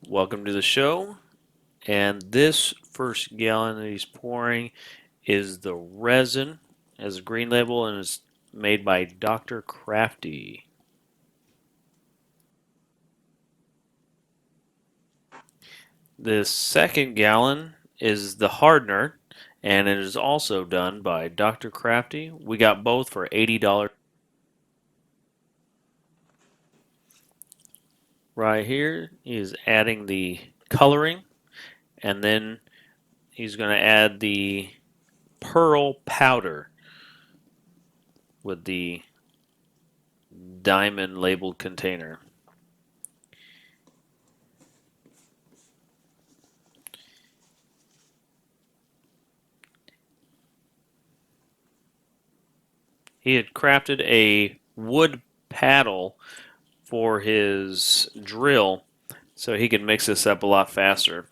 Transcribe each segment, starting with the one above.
Welcome to the show. And this first gallon that he's pouring is the resin, as a green label, and it's made by Dr. Crafty. The second gallon is the hardener, and it is also done by Dr. Crafty. We got both for $80. Right here, he is adding the coloring, and then he's going to add the pearl powder with the diamond labeled container. He had crafted a wood paddle for his drill so he could mix this up a lot faster.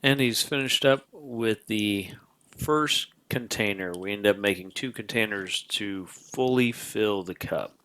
And he's finished up with the first container. We end up making 2 containers to fully fill the cup.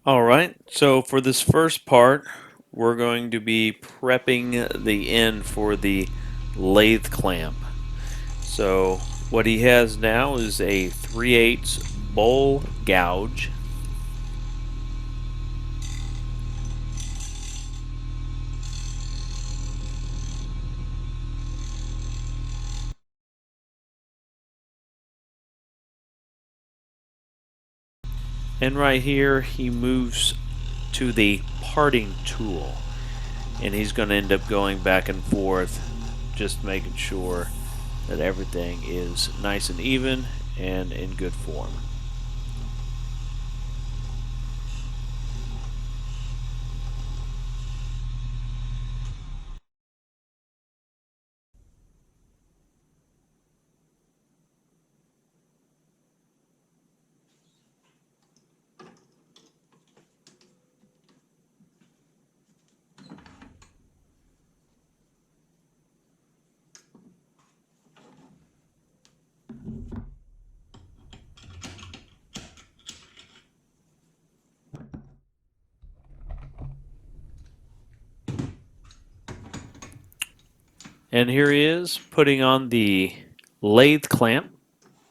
All right, so for this first part, we're going to be prepping the end for the lathe clamp. So what he has now is a 3/8 bowl gouge. And right here, he moves to the parting tool. And he's going to end up going back and forth, just making sure that everything is nice and even and in good form. And here he is putting on the lathe clamp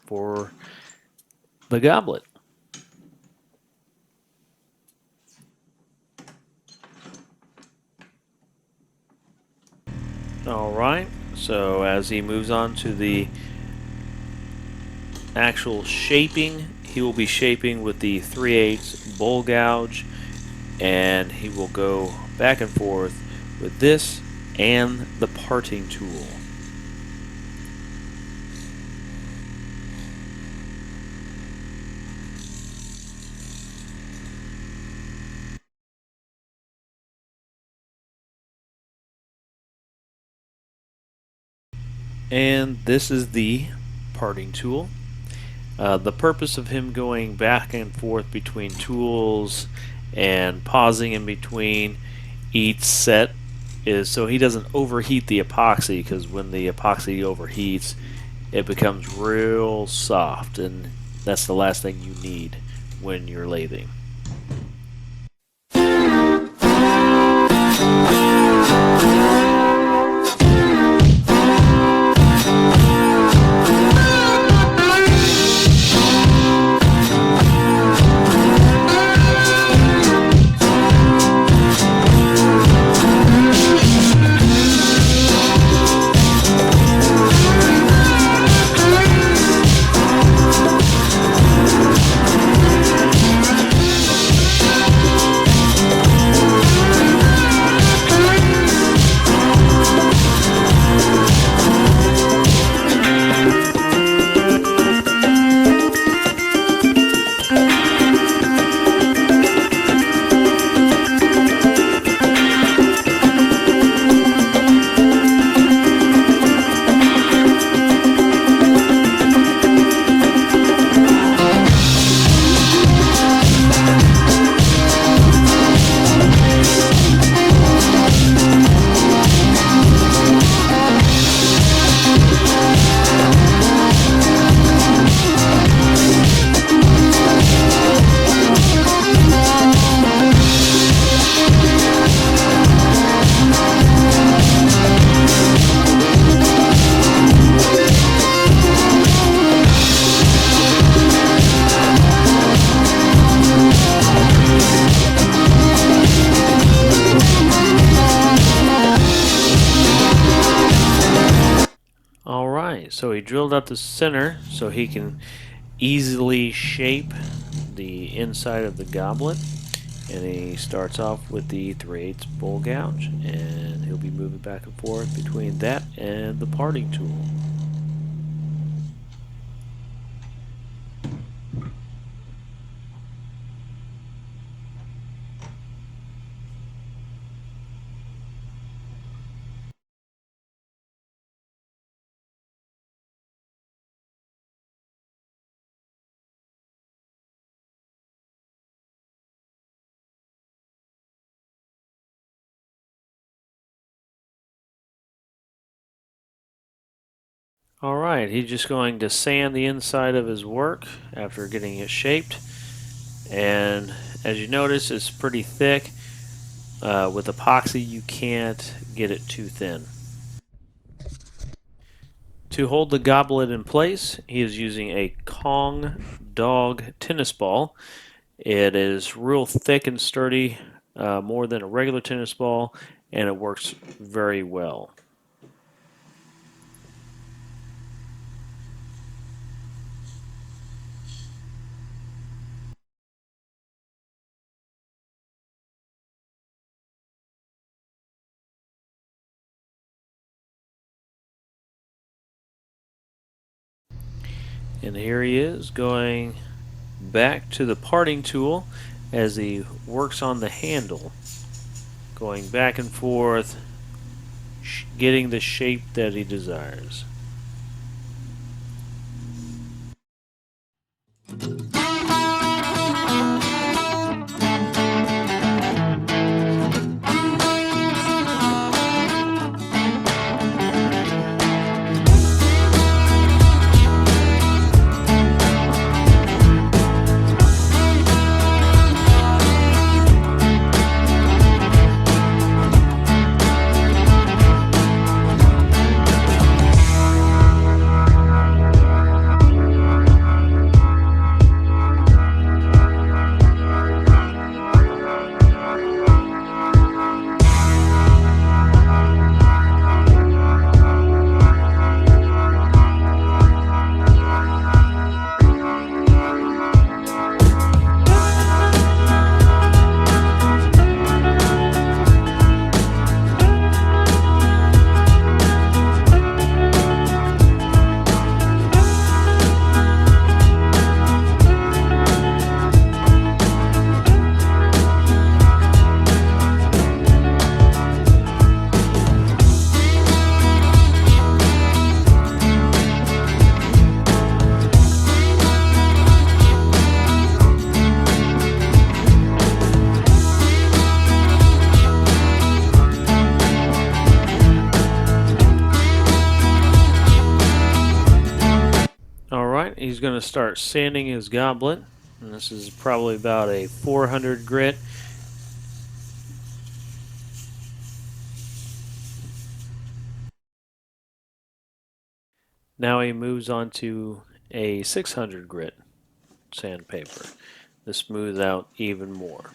for the goblet. All right, so as he moves on to the actual shaping, he will be shaping with the 3/8 bowl gouge, and he will go back and forth with this and the parting tool. And this is the parting tool. The purpose of him going back and forth between tools and pausing in between each set is so he doesn't overheat the epoxy, because when the epoxy overheats, it becomes real soft, and that's the last thing you need when you're lathing. Alright, so he drilled out the center so he can easily shape the inside of the goblet. And he starts off with the 3/8 bowl gouge, and he'll be moving back and forth between that and the parting tool. Alright, he's just going to sand the inside of his work after getting it shaped. And as you notice, it's pretty thick. With epoxy, you can't get it too thin. To hold the goblet in place, he is using a Kong dog tennis ball. It is real thick and sturdy, more than a regular tennis ball, and it works very well. And here he is going back to the parting tool as he works on the handle, going back and forth, getting the shape that he desires. Alright, he's going to start sanding his goblet. And this is probably about a 400 grit. Now he moves on to a 600 grit sandpaper to smooth out even more.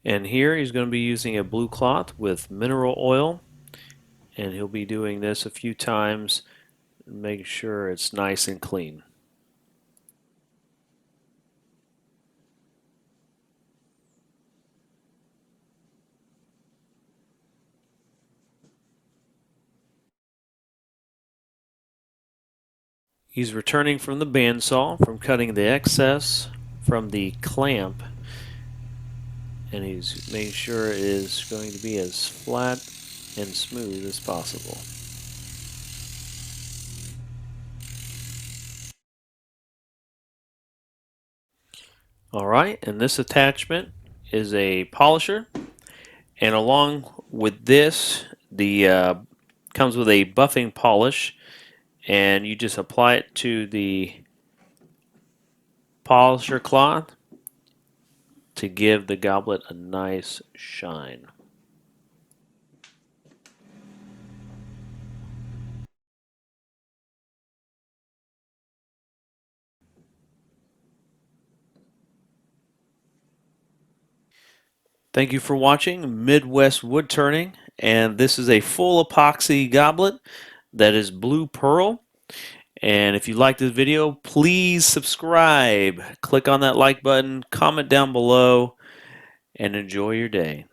And here he's going to be using a blue cloth with mineral oil, and he'll be doing this a few times, making sure it's nice and clean. He's returning from the bandsaw from cutting the excess from the clamp, and he's making sure it is going to be as flat and smooth as possible. Alright, and this attachment is a polisher, and along with this, the comes with a buffing polish, and you just apply it to the polisher cloth to give the goblet a nice shine. Thank you for watching Midwest Wood Turning, and this is a full epoxy goblet that is blue pearl. And if you like this video, please subscribe, click on that like button, comment down below, and enjoy your day.